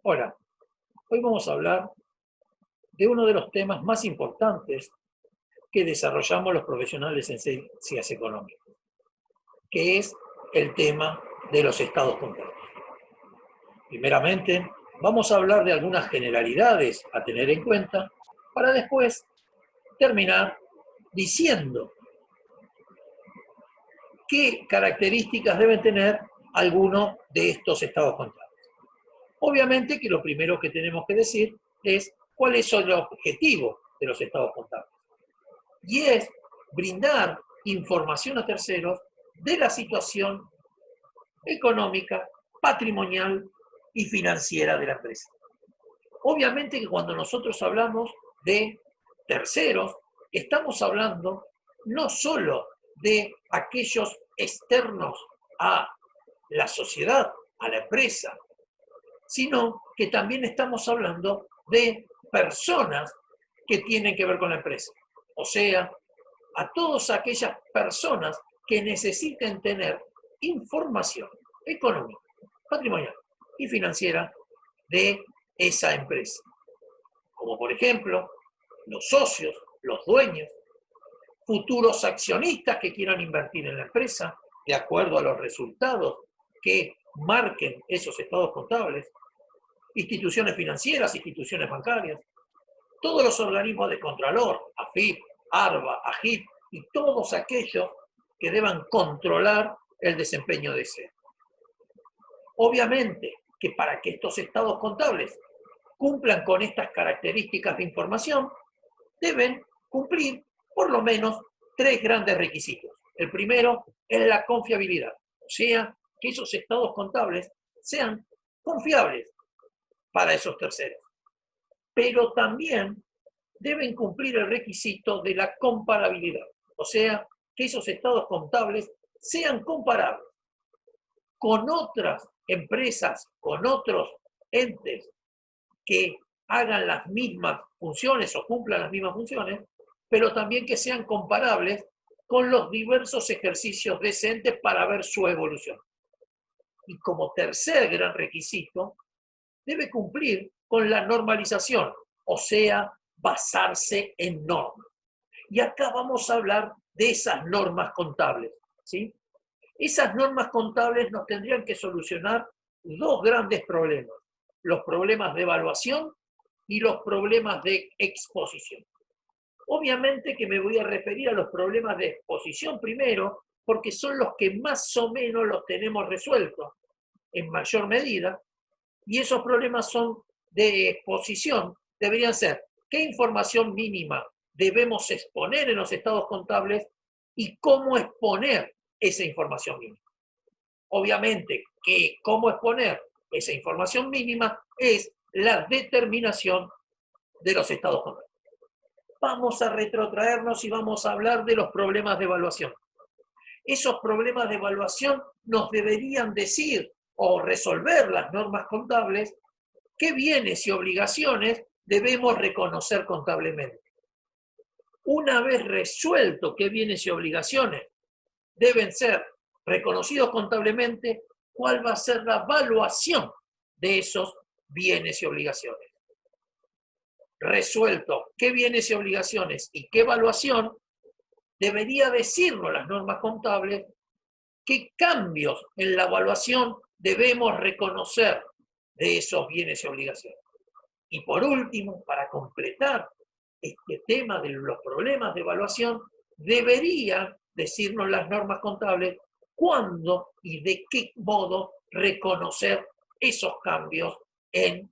Hola, hoy vamos a hablar de uno de los temas más importantes que desarrollamos los profesionales en ciencias económicas, que es el tema de los estados contables. Primeramente, vamos a hablar de algunas generalidades a tener en cuenta para después terminar diciendo qué características deben tener algunos de estos estados contables. Obviamente que lo primero que tenemos que decir es cuáles son los objetivos de los estados contables. Y es brindar información a terceros de la situación económica, patrimonial y financiera de la empresa. Obviamente que cuando nosotros hablamos de terceros, estamos hablando no solo de aquellos externos a la sociedad, a la empresa, sino que también estamos hablando de personas que tienen que ver con la empresa. O sea, a todas aquellas personas que necesiten tener información económica, patrimonial y financiera de esa empresa. Como por ejemplo, los socios, los dueños, futuros accionistas que quieran invertir en la empresa de acuerdo a los resultados que marquen esos estados contables, instituciones financieras, instituciones bancarias, todos los organismos de contralor, AFIP, ARBA, AGIP y todos aquellos que deban controlar el desempeño de ese. Obviamente que para que estos estados contables cumplan con estas características de información, deben cumplir por lo menos tres grandes requisitos. El primero es la confiabilidad, o sea, que esos estados contables sean confiables para esos terceros. Pero también deben cumplir el requisito de la comparabilidad, o sea, que esos estados contables sean comparables con otras empresas, con otros entes que hagan las mismas funciones o cumplan las mismas funciones, pero también que sean comparables con los diversos ejercicios de ese ente para ver su evolución. Y como tercer gran requisito, debe cumplir con la normalización, o sea, basarse en normas. Y acá vamos a hablar de esas normas contables, ¿sí? Esas normas contables nos tendrían que solucionar dos grandes problemas: los problemas de evaluación y los problemas de exposición. Obviamente que me voy a referir a los problemas de exposición primero, porque son los que más o menos los tenemos resueltos en mayor medida, y esos problemas son de exposición, deberían ser qué información mínima debemos exponer en los estados contables y cómo exponer esa información mínima. Obviamente que cómo exponer esa información mínima es la determinación de los estados contables. Vamos a retrotraernos y vamos a hablar de los problemas de evaluación. Esos problemas de evaluación nos deberían decir o resolver las normas contables qué bienes y obligaciones debemos reconocer contablemente. Una vez resuelto qué bienes y obligaciones deben ser reconocidos contablemente, cuál va a ser la evaluación de esos bienes y obligaciones. Resuelto qué bienes y obligaciones y qué evaluación, debería decirnos las normas contables qué cambios en la evaluación debemos reconocer de esos bienes y obligaciones. Y por último, para completar este tema de los problemas de evaluación, debería decirnos las normas contables cuándo y de qué modo reconocer esos cambios en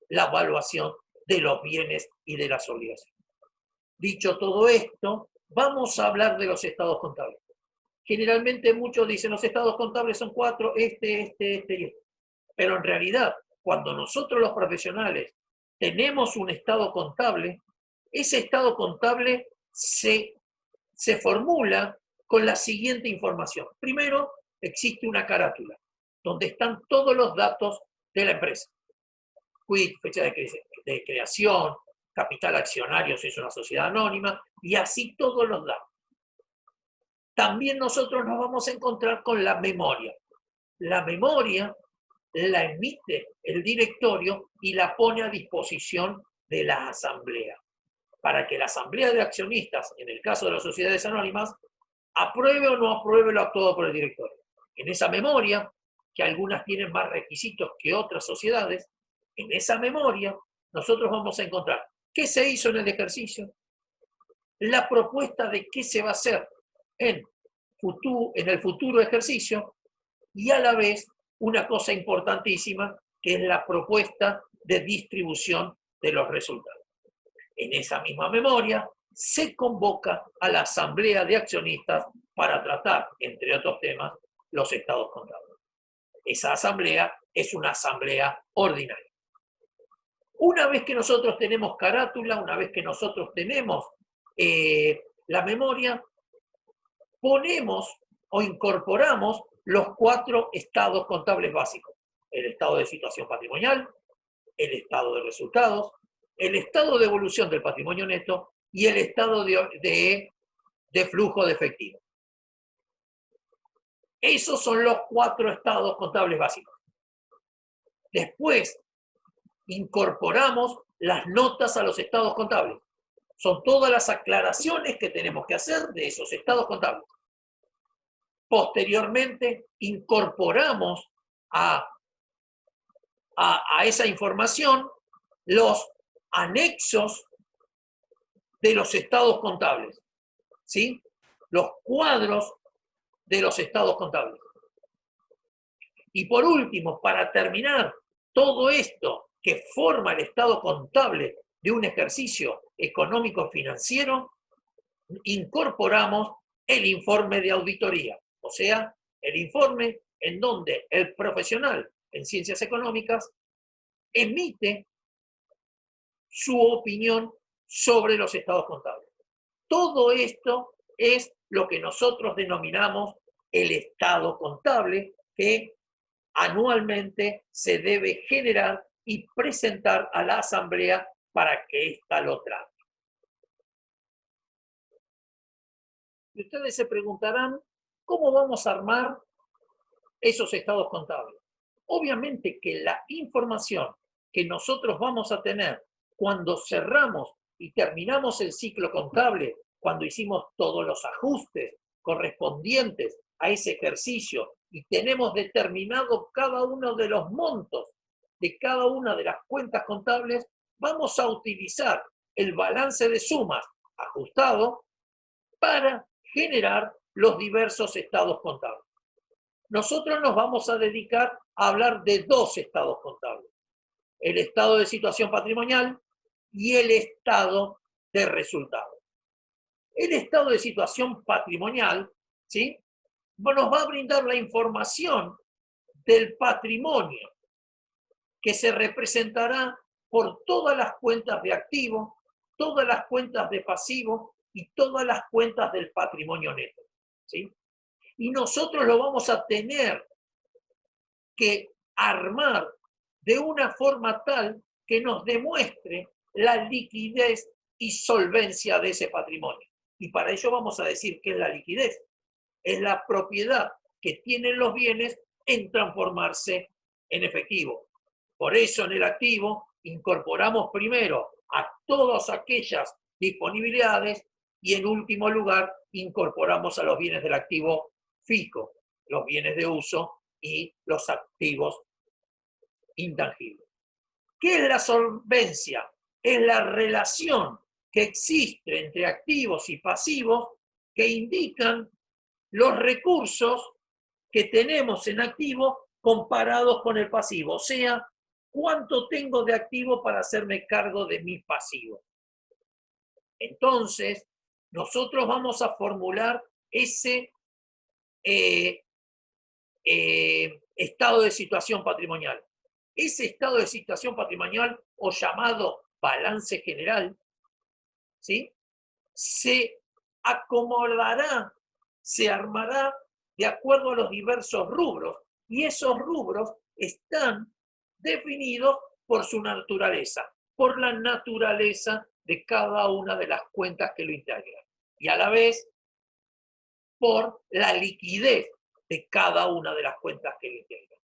la evaluación de los bienes y de las obligaciones. Dicho todo esto, vamos a hablar de los estados contables. Generalmente muchos dicen los estados contables son cuatro, este y este. Pero en realidad, cuando nosotros los profesionales tenemos un estado contable, ese estado contable se formula con la siguiente información. Primero, existe una carátula, donde están todos los datos de la empresa. Quit, fecha de creación, capital accionario si es una sociedad anónima, y así todos los datos. También nosotros nos vamos a encontrar con la memoria. La memoria la emite el directorio y la pone a disposición de la asamblea, para que la asamblea de accionistas, en el caso de las sociedades anónimas, apruebe o no apruebe lo actuado por el directorio. En esa memoria, que algunas tienen más requisitos que otras sociedades, en esa memoria nosotros vamos a encontrar qué se hizo en el ejercicio, la propuesta de qué se va a hacer en el futuro ejercicio y a la vez una cosa importantísima que es la propuesta de distribución de los resultados. En esa misma memoria se convoca a la asamblea de accionistas para tratar, entre otros temas, los estados contables. Esa asamblea es una asamblea ordinaria. Una vez que nosotros tenemos carátula, una vez que nosotros tenemos la memoria, ponemos o incorporamos los 4 estados contables básicos. El estado de situación patrimonial, el estado de resultados, el estado de evolución del patrimonio neto y el estado de flujo de efectivo. Esos son los 4 estados contables básicos. Después, incorporamos las notas a los estados contables. Son todas las aclaraciones que tenemos que hacer de esos estados contables. Posteriormente, incorporamos a esa información los anexos de los estados contables, ¿sí? Los cuadros de los estados contables. Y por último, para terminar, todo esto que forma el estado contable de un ejercicio económico-financiero, incorporamos el informe de auditoría, o sea, el informe en donde el profesional en ciencias económicas emite su opinión sobre los estados contables. Todo esto es lo que nosotros denominamos el estado contable, que anualmente se debe generar y presentar a la asamblea para que ésta lo trate. Y ustedes se preguntarán, ¿cómo vamos a armar esos estados contables? Obviamente que la información que nosotros vamos a tener cuando cerramos y terminamos el ciclo contable, cuando hicimos todos los ajustes correspondientes a ese ejercicio y tenemos determinado cada uno de los montos de cada una de las cuentas contables, vamos a utilizar el balance de sumas ajustado para generar los diversos estados contables. Nosotros nos vamos a dedicar a hablar de 2 estados contables: el estado de situación patrimonial y el estado de resultados. El estado de situación patrimonial, ¿sí?, nos va a brindar la información del patrimonio que se representará por todas las cuentas de activo, todas las cuentas de pasivo y todas las cuentas del patrimonio neto, ¿sí? Y nosotros lo vamos a tener que armar de una forma tal que nos demuestre la liquidez y solvencia de ese patrimonio. Y para ello vamos a decir qué es la liquidez. Es la propiedad que tienen los bienes en transformarse en efectivo. Por eso en el activo incorporamos primero a todas aquellas disponibilidades y en último lugar incorporamos a los bienes del activo fijo, los bienes de uso y los activos intangibles. ¿Qué es la solvencia? Es la relación que existe entre activos y pasivos que indican los recursos que tenemos en activo comparados con el pasivo. O sea, ¿cuánto tengo de activo para hacerme cargo de mi pasivo? Entonces, nosotros vamos a formular ese estado de situación patrimonial. Ese estado de situación patrimonial, o llamado balance general, ¿sí?, se acomodará, se armará de acuerdo a los diversos rubros, y esos rubros están definidos por su naturaleza, por la naturaleza de cada una de las cuentas que lo integran, y a la vez por la liquidez de cada una de las cuentas que lo integran.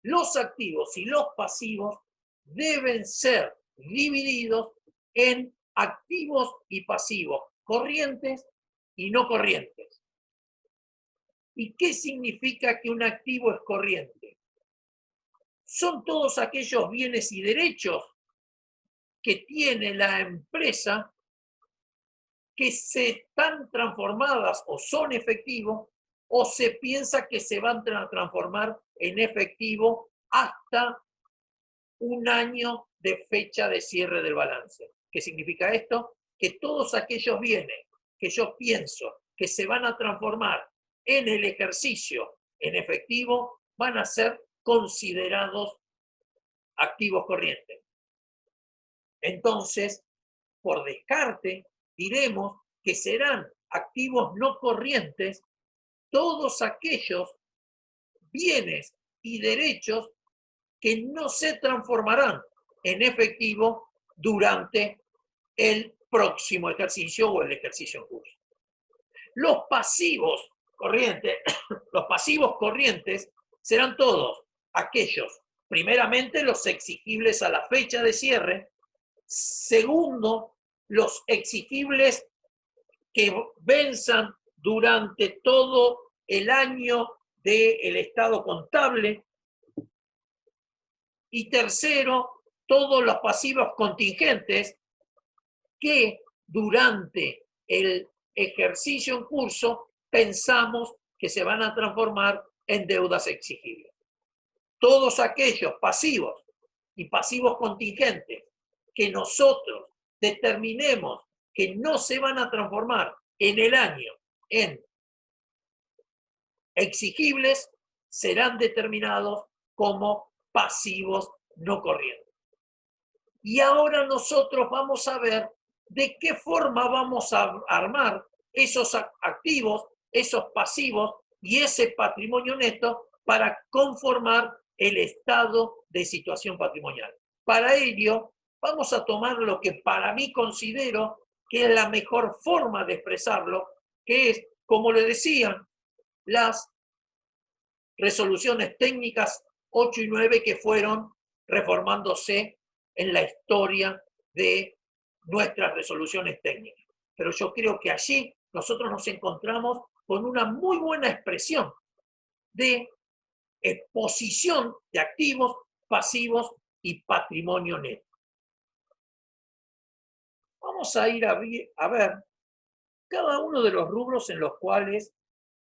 los activos y los pasivos deben ser divididos en activos y pasivos corrientes y no corrientes. ¿Y qué significa que un activo es corriente? Son todos aquellos bienes y derechos que tiene la empresa que se están transformadas o son efectivos o se piensa que se van a transformar en efectivo hasta un año de fecha de cierre del balance. ¿Qué significa esto? Que todos aquellos bienes que yo pienso que se van a transformar en el ejercicio en efectivo van a ser considerados activos corrientes. Entonces, por descarte, diremos que serán activos no corrientes todos aquellos bienes y derechos que no se transformarán en efectivo durante el próximo ejercicio o el ejercicio en curso. Los pasivos corrientes, los pasivos corrientes serán todos aquellos, primeramente los exigibles a la fecha de cierre, segundo, los exigibles que venzan durante todo el año del estado contable, y tercero, todos los pasivos contingentes que durante el ejercicio en curso pensamos que se van a transformar en deudas exigibles. Todos aquellos pasivos y pasivos contingentes que nosotros determinemos que no se van a transformar en el año en exigibles serán determinados como pasivos no corrientes. Y ahora nosotros vamos a ver de qué forma vamos a armar esos activos, esos pasivos y ese patrimonio neto para conformar el estado de situación patrimonial. Para ello, vamos a tomar lo que para mí considero que es la mejor forma de expresarlo, que es, como le decían, las resoluciones técnicas 8 y 9 que fueron reformándose en la historia de nuestras resoluciones técnicas. Pero yo creo que allí nosotros nos encontramos con una muy buena expresión de exposición de activos, pasivos y patrimonio neto. Vamos a ir a ver cada uno de los rubros en los cuales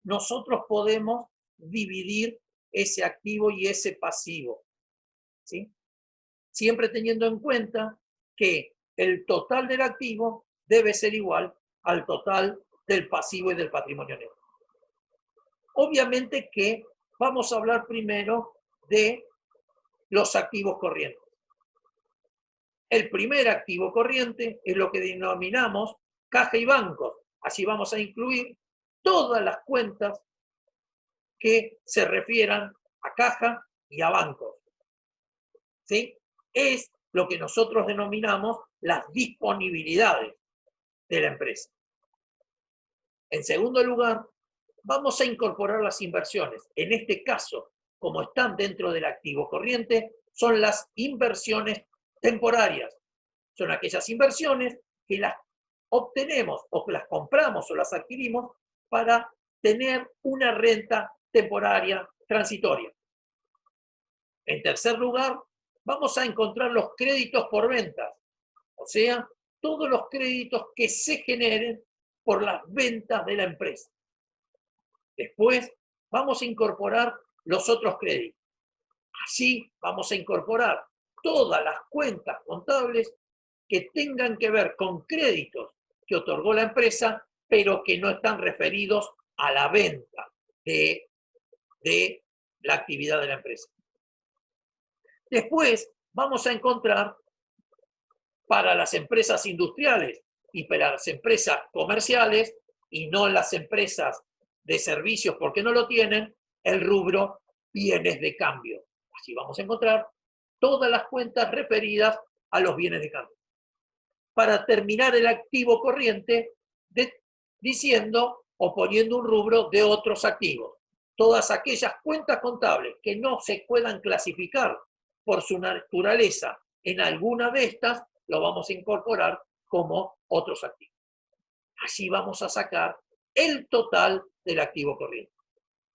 nosotros podemos dividir ese activo y ese pasivo, ¿sí? Siempre teniendo en cuenta que el total del activo debe ser igual al total del pasivo y del patrimonio neto. Obviamente que vamos a hablar primero de los activos corrientes. El primer activo corriente es lo que denominamos caja y bancos. Allí vamos a incluir todas las cuentas que se refieran a caja y a bancos. ¿Sí? Es lo que nosotros denominamos las disponibilidades de la empresa. En segundo lugar, vamos a incorporar las inversiones. En este caso, como están dentro del activo corriente, son las inversiones temporarias. Son aquellas inversiones que las obtenemos o que las compramos o las adquirimos para tener una renta temporaria transitoria. En tercer lugar, vamos a encontrar los créditos por ventas, o sea, todos los créditos que se generen por las ventas de la empresa. Después vamos a incorporar los otros créditos. Así vamos a incorporar todas las cuentas contables que tengan que ver con créditos que otorgó la empresa, pero que no están referidos a la venta de la actividad de la empresa. Después vamos a encontrar para las empresas industriales y para las empresas comerciales y no las empresas de servicios porque no lo tienen, el rubro bienes de cambio. Así vamos a encontrar todas las cuentas referidas a los bienes de cambio. Para terminar el activo corriente, diciendo o poniendo un rubro de otros activos. Todas aquellas cuentas contables que no se puedan clasificar por su naturaleza en alguna de estas, lo vamos a incorporar como otros activos. Así vamos a sacar el total del activo corriente.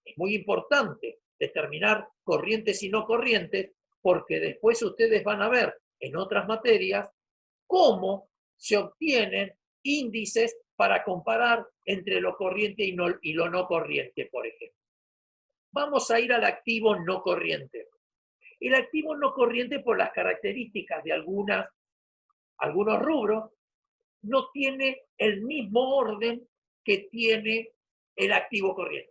Es muy importante determinar corrientes y no corrientes, porque después ustedes van a ver en otras materias cómo se obtienen índices para comparar entre lo corriente y lo no corriente, por ejemplo. Vamos a ir al activo no corriente. El activo no corriente, por las características de algunos rubros, no tiene el mismo orden que tiene el activo corriente.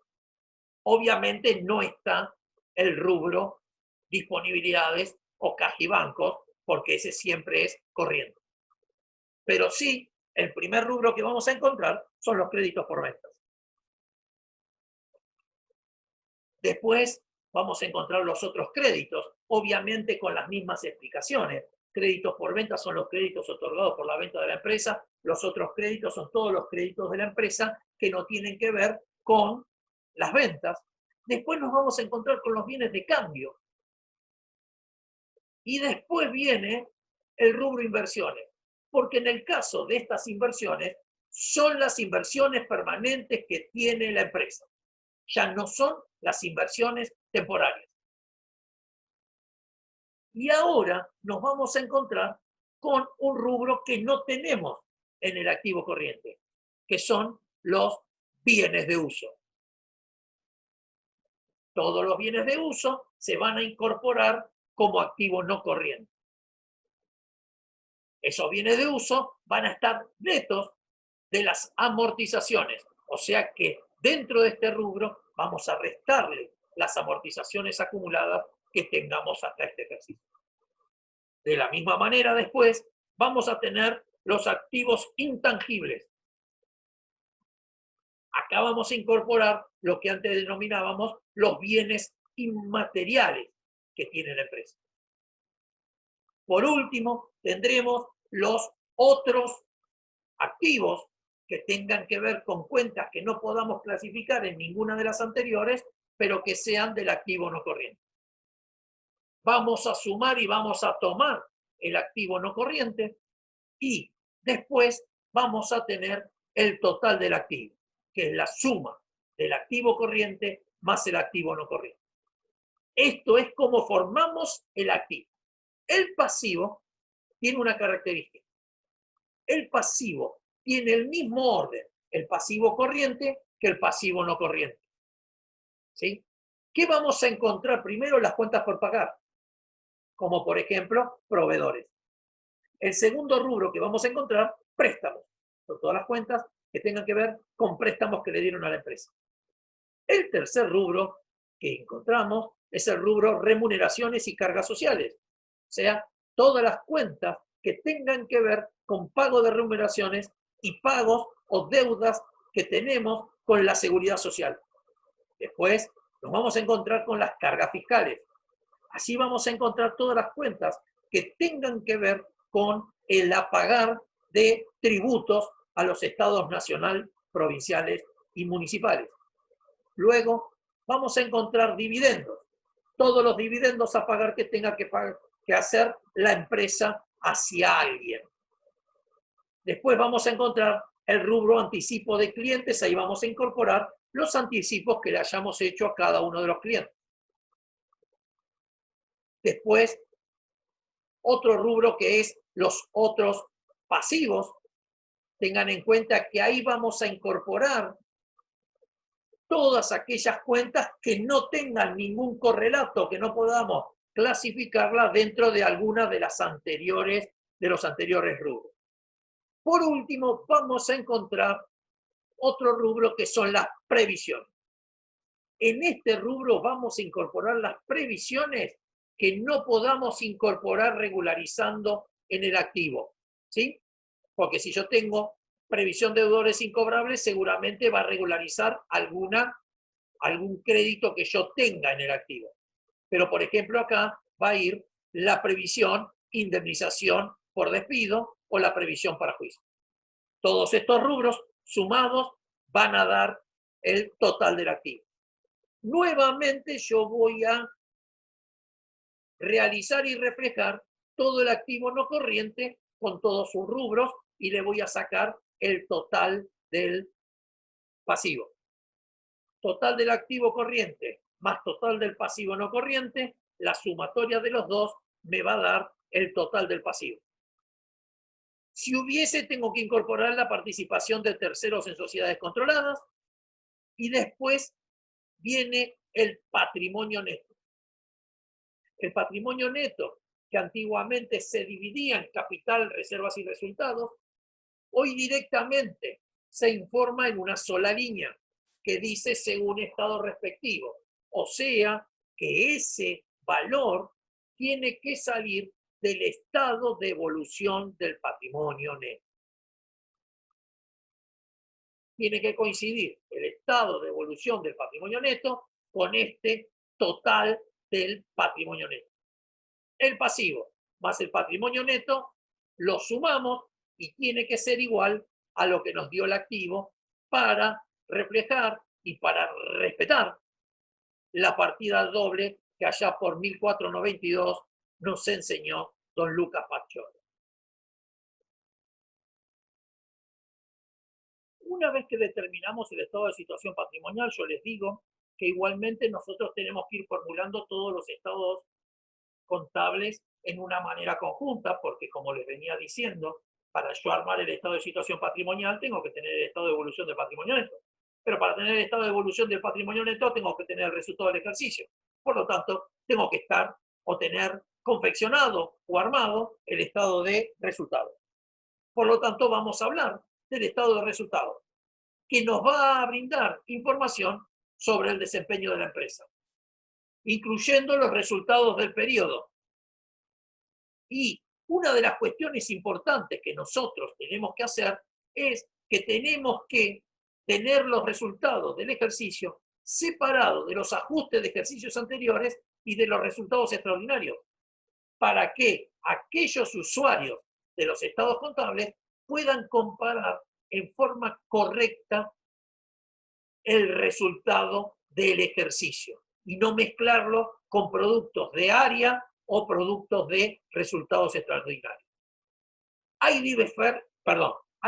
Obviamente no está el rubro disponibilidades o caja y bancos, porque ese siempre es corriente. Pero sí, el primer rubro que vamos a encontrar son los créditos por ventas. Después vamos a encontrar los otros créditos, obviamente con las mismas explicaciones. Créditos por venta son los créditos otorgados por la venta de la empresa, los otros créditos son todos los créditos de la empresa que no tienen que ver con las ventas. Después nos vamos a encontrar con los bienes de cambio. Y después viene el rubro inversiones, porque en el caso de estas inversiones, son las inversiones permanentes que tiene la empresa. Ya no son las inversiones temporarias. Y ahora nos vamos a encontrar con un rubro que no tenemos en el activo corriente, que son los bienes de uso. Todos los bienes de uso se van a incorporar como activo no corriente. Esos bienes de uso van a estar netos de las amortizaciones, o sea que dentro de este rubro vamos a restarle las amortizaciones acumuladas que tengamos hasta este ejercicio. De la misma manera, después vamos a tener los activos intangibles. Acá vamos a incorporar lo que antes denominábamos los bienes inmateriales que tiene la empresa. Por último, tendremos los otros activos que tengan que ver con cuentas que no podamos clasificar en ninguna de las anteriores, pero que sean del activo no corriente. Vamos a sumar y vamos a tomar el activo no corriente y después vamos a tener el total del activo, que es la suma del activo corriente más el activo no corriente. Esto es como formamos el activo. El pasivo tiene una característica. El pasivo tiene el mismo orden, el pasivo corriente, que el pasivo no corriente. ¿Sí? ¿Qué vamos a encontrar primero? Las cuentas por pagar, como por ejemplo proveedores. El segundo rubro que vamos a encontrar, préstamos. Son todas las cuentas que tengan que ver con préstamos que le dieron a la empresa. El tercer rubro que encontramos es el rubro remuneraciones y cargas sociales. O sea, todas las cuentas que tengan que ver con pago de remuneraciones y pagos o deudas que tenemos con la seguridad social. Después nos vamos a encontrar con las cargas fiscales. Así vamos a encontrar todas las cuentas que tengan que ver con el apagar de tributos a los estados nacional, provinciales y municipales. Luego vamos a encontrar dividendos. Todos los dividendos a pagar que tenga que hacer la empresa hacia alguien. Después vamos a encontrar el rubro anticipo de clientes. Ahí vamos a incorporar los anticipos que le hayamos hecho a cada uno de los clientes. Después, otro rubro que es los otros pasivos. Tengan en cuenta que ahí vamos a incorporar todas aquellas cuentas que no tengan ningún correlato, que no podamos clasificarlas dentro de alguna de los anteriores rubros. Por último, vamos a encontrar otro rubro que son las previsiones. En este rubro vamos a incorporar las previsiones que no podamos incorporar regularizando en el activo, ¿sí? Porque si yo tengo previsión de deudores incobrables, seguramente va a regularizar algún crédito que yo tenga en el activo. Pero, por ejemplo, acá va a ir la previsión indemnización por despido o la previsión para juicio. Todos estos rubros sumados van a dar el total del activo. nuevamente yo voy a realizar y reflejar todo el activo no corriente con todos sus rubros y le voy a sacar el total del pasivo. Total del activo corriente más total del pasivo no corriente, la sumatoria de los dos me va a dar el total del pasivo. Si hubiese, tengo que incorporar la participación de terceros en sociedades controladas y después viene el patrimonio neto. El patrimonio neto, que antiguamente se dividía en capital, reservas y resultados, hoy directamente se informa en una sola línea que dice según estado respectivo. O sea, que ese valor tiene que salir del estado de evolución del patrimonio neto. Tiene que coincidir el estado de evolución del patrimonio neto con este total del patrimonio neto. El pasivo más el patrimonio neto lo sumamos y tiene que ser igual a lo que nos dio el activo para reflejar y para respetar la partida doble que allá por 1492 nos enseñó don Lucas Pacioli. Una vez que determinamos el estado de situación patrimonial, yo les digo que igualmente nosotros tenemos que ir formulando todos los estados contables en una manera conjunta, porque como les venía diciendo, para yo armar el estado de situación patrimonial tengo que tener el estado de evolución del patrimonio neto. Pero para tener el estado de evolución del patrimonio neto tengo que tener el resultado del ejercicio. Por lo tanto, tengo que estar o tener confeccionado o armado el estado de resultado. Por lo tanto, vamos a hablar del estado de resultado, que nos va a brindar información sobre el desempeño de la empresa, incluyendo los resultados del periodo. Y una de las cuestiones importantes que nosotros tenemos que hacer es que tenemos que tener los resultados del ejercicio separados de los ajustes de ejercicios anteriores y de los resultados extraordinarios, para que aquellos usuarios de los estados contables puedan comparar en forma correcta el resultado del ejercicio y no mezclarlo con productos de área o productos de resultados extraordinarios. Hay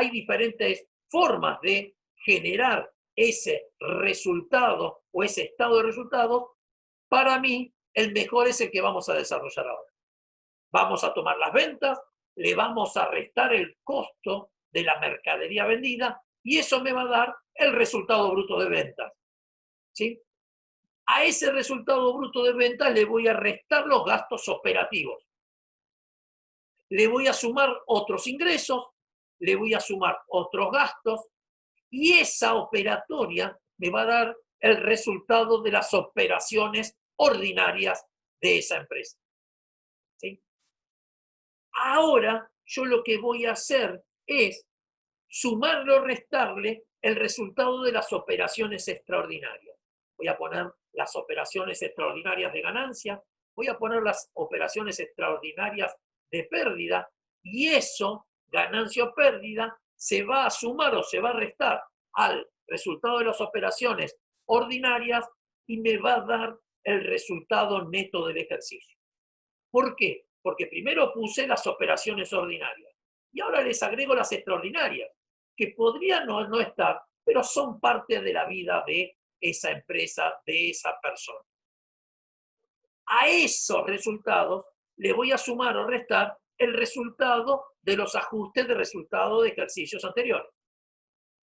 diferentes formas de generar ese resultado o ese estado de resultados. Para mí, el mejor es el que vamos a desarrollar ahora. Vamos a tomar las ventas, le vamos a restar el costo de la mercadería vendida y eso me va a dar el resultado bruto de ventas. ¿Sí? A ese resultado bruto de ventas le voy a restar los gastos operativos. Le voy a sumar otros ingresos, le voy a sumar otros gastos y esa operatoria me va a dar el resultado de las operaciones ordinarias de esa empresa. ¿Sí? Ahora yo lo que voy a hacer es sumarle o restarle el resultado de las operaciones extraordinarias. Voy a poner las operaciones extraordinarias de ganancia, voy a poner las operaciones extraordinarias de pérdida y eso, ganancia o pérdida, se va a sumar o se va a restar al resultado de las operaciones ordinarias y me va a dar el resultado neto del ejercicio. ¿Por qué? Porque primero puse las operaciones ordinarias y ahora les agrego las extraordinarias, que podrían no estar, pero son parte de la vida de esa empresa, de esa persona. A esos resultados le voy a sumar o restar el resultado de los ajustes de resultado de ejercicios anteriores.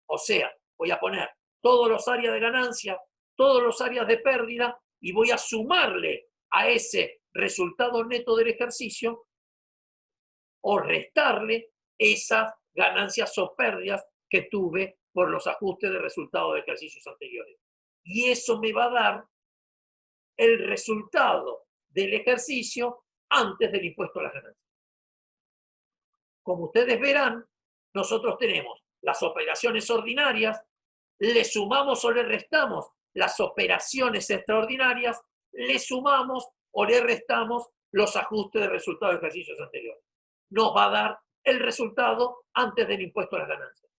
O sea, voy a poner todos los áreas de ganancia, todos los áreas de pérdida y voy a sumarle a ese resultado neto del ejercicio o restarle esas ganancias o pérdidas que tuve por los ajustes de resultado de ejercicios anteriores. Y eso me va a dar el resultado del ejercicio antes del impuesto a las ganancias. Como ustedes verán, nosotros tenemos las operaciones ordinarias, le sumamos o le restamos las operaciones extraordinarias, le sumamos o le restamos los ajustes de resultado de ejercicios anteriores. Nos va a dar el resultado antes del impuesto a las ganancias.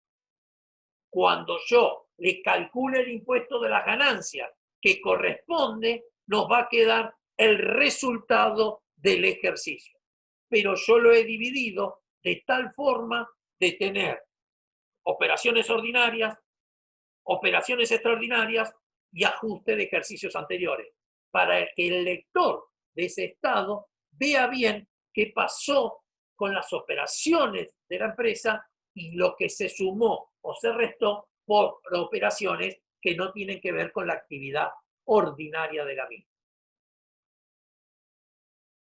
Cuando yo le calcule el impuesto de las ganancias que corresponde, nos va a quedar el resultado del ejercicio. Pero yo lo he dividido de tal forma de tener operaciones ordinarias, operaciones extraordinarias y ajuste de ejercicios anteriores, para que el lector de ese estado vea bien qué pasó con las operaciones de la empresa y lo que se sumó o se restó por operaciones que no tienen que ver con la actividad ordinaria de la misma.